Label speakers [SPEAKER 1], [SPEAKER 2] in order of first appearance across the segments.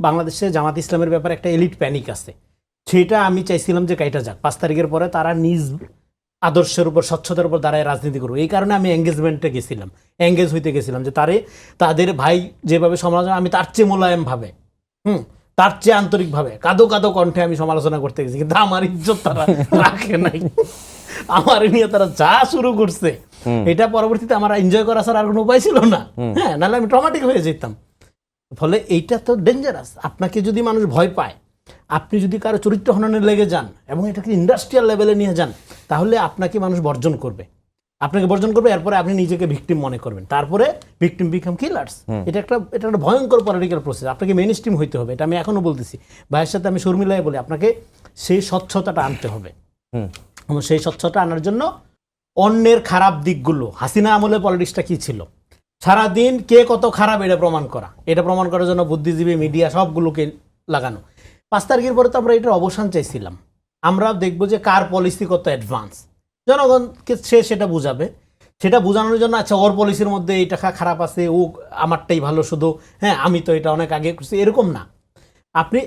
[SPEAKER 1] বাংলাদেশে জামাত ইসলামের ব্যাপারে একটা এলিট প্যানিক আছে, সেটা আমি চাইছিলাম যে কাইটা যাক। 5 তারিখের পরে তারা নিজ আদর্শের উপর, স্বচ্ছতার উপর দাঁড়ায় রাজনীতি করবো। এই কারণে আমি এঙ্গেজ হইতে গেছিলাম যে তাদের ভাই যেভাবে সমালোচনা, আমি তার চেয়ে মোলায়েম ভাবে, তার চেয়ে আন্তরিক ভাবে কাদো কাদো কণ্ঠে আমি সমালোচনা করতে গেছি, কিন্তু আমার ইজ্জত তারা রাখে নাই। আমার নিয়ে তারা যা শুরু করছে, এটা পরবর্তীতে আমার এনজয় করা ছাড়া আর কোনো উপায় ছিল না। হ্যাঁ, নাহলে আমি ট্রমাটিক হয়ে যেতাম। ফলে এইটা তো ডেঞ্জারাস। আপনাকে যদি মানুষ ভয় পায়, আপনি যদি কারো চরিত্র হননে লেগে যান এবং এটাকে ইন্ডাস্ট্রিয়াল লেভেলে নিয়ে যান, তাহলে আপনাকে মানুষ বর্জন করবে, এরপরে আপনি নিজেকে ভিকটিম মনে করবেন, তারপরে ভিকটিম বিকাম কিলার্স। এটা একটা ভয়ঙ্কর পলিটিক্যাল প্রসেস। আপনাকে মেইন স্ট্রিম হইতে হবে, এটা আমি এখনো বলতেছি। ভাইয়ের সাথে আমি শর্মিলায় বলি, আপনাকে সেই স্বচ্ছতাটা আনতে হবে। এবং সেই স্বচ্ছতা আনার জন্য অন্যের খারাপ দিকগুলো, হাসিনা আমলে পলিটিক্সটা কি ছিল, সারাদিন কে কত খারাপ এটা প্রমাণ করার জন্য বুদ্ধিজীবী, মিডিয়া সবগুলোকে লাগানো। 5 তারিখের পরে তো আমরা এটার অবসান চাইছিলাম। আমরা দেখবো যে কার পলিসি কত অ্যাডভান্স, জনগণকে সেটা বুঝাবে। সেটা বোঝানোর জন্য আচ্ছা ওর পলিসির মধ্যে এইটা খারাপ আছে, ও আমারটাই ভালো শুধু, হ্যাঁ আমি তো এটা অনেক আগে করছি, এরকম না। আপনি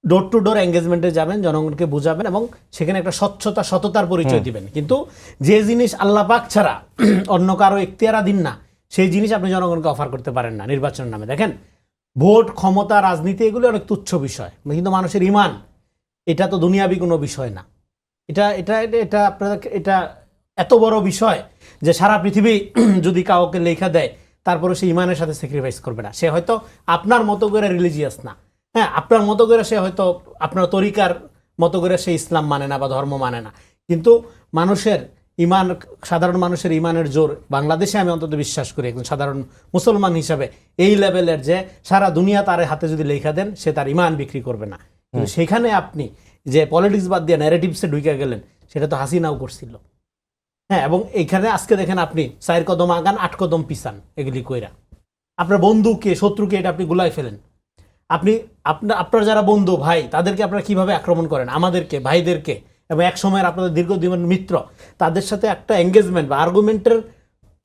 [SPEAKER 1] ডোর টু ডোর এঙ্গেজমেন্টে যাবেন, জনগণকে বুঝাবেন এবং সেখানে একটা সততার পরিচয় দিবেন। কিন্তু যে জিনিস আল্লাহ পাক ছাড়া অন্য কারো এখতিয়ারাধীন না, সেই জিনিস আপনি জনগণকে অফার করতে পারেন না নির্বাচনের নামে। দেখেন, ভোট, ক্ষমতা, রাজনীতি এগুলো অনেক তুচ্ছ বিষয়, কিন্তু মানুষের ঈমান এটা তো দুনিয়াবি কোনো বিষয় না। এটা আপনাদের এটা এত বড় বিষয় যে সারা পৃথিবী যদি কাউকে লেখা দেয়, তারপরে সে ঈমানের সাথে স্যাক্রিফাইস করবে না। সে হয়তো আপনার মতো করে রিলিজিয়াস না, হ্যাঁ আপনার মতো করে সে হয়তো আপনার তরিকার মতো করে সে ইসলাম মানে না বা ধর্ম মানে না, কিন্তু মানুষের ঈমান, সাধারণ মানুষের ঈমানের জোর বাংলাদেশে আমি অন্তত বিশ্বাস করি একজন সাধারণ মুসলমান হিসাবে এই লেভেলের যে সারা দুনিয়া তার হাতে যদি লেখা দেন, সে তার ঈমান বিক্রি করবে না। কিন্তু সেখানে আপনি যে পলিটিক্স বাদ দিয়ে ন্যারেটিভসে ঢুকে গেলেন, সেটা তো হাসিনাও করছিল। হ্যাঁ, এবং এইখানে আজকে দেখেন আপনি 4 কদম আগান 8 কদম পিছান, এগুলি কইরা আপনার বন্ধুকে, শত্রুকে এটা আপনি গুলাই ফেলেন। আপনার যারা বন্ধু ভাই, তাদেরকে আপনারা কিভাবে আক্রমণ করেন, আমাদেরকে, ভাইদেরকে, এবং এক সময়ের আপনাদের দীর্ঘদিনের মিত্র, তাদের সাথে একটা এঙ্গেজমেন্ট বা আর্গুমেন্টের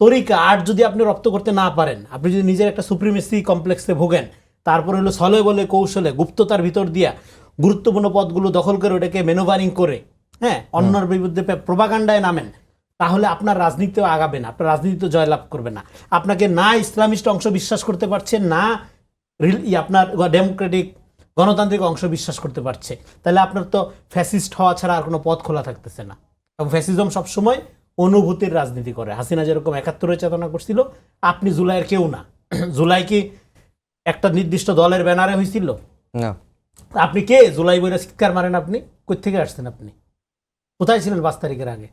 [SPEAKER 1] তরিকা আর যদি আপনি রপ্ত করতে না পারেন, আপনি যদি নিজের একটা সুপ্রিমেসি কমপ্লেক্সে ভোগেন, তারপরে হলো ছলে বলে কৌশলে গুপ্ততার ভিতর দিয়া গুরুত্বপূর্ণ পদগুলো দখল করে ওটাকে ম্যানুভারিং করে, হ্যাঁ অন্যর বিরুদ্ধে প্রোপাগান্ডায় নামেন, তাহলে আপনার রাজনীতিও আগাবে না, আপনার রাজনীতিতে জয়লাভ করবে না। আপনাকে না ইসলামিস্ট অংশ বিশ্বাস করতে পারছে, না আপনার ডেমোক্রেটিক গণতান্ত্রিক অংশ বিশ্বাস করতে পারছে, তাহলে আপনার তো ফ্যাসিস্ট হওয়া ছাড়া আর কোনো পথ খোলা থাকতেছে না। এবং ফ্যাসিজম সবসময় অনুভূতির রাজনীতি করে। হাসিনা যেরকম 71-এর চেতনা করছিল, আপনি জুলাইয়ের কেউ না। জুলাই কি একটা নির্দিষ্ট দলের ব্যানারে হয়েছিল?
[SPEAKER 2] না।
[SPEAKER 1] আপনি কে জুলাই বইরা চিৎকার মারেন? আপনি কোথা থেকে আসছেন? আপনি কোথায় ছিলেন 5 তারিখের আগে?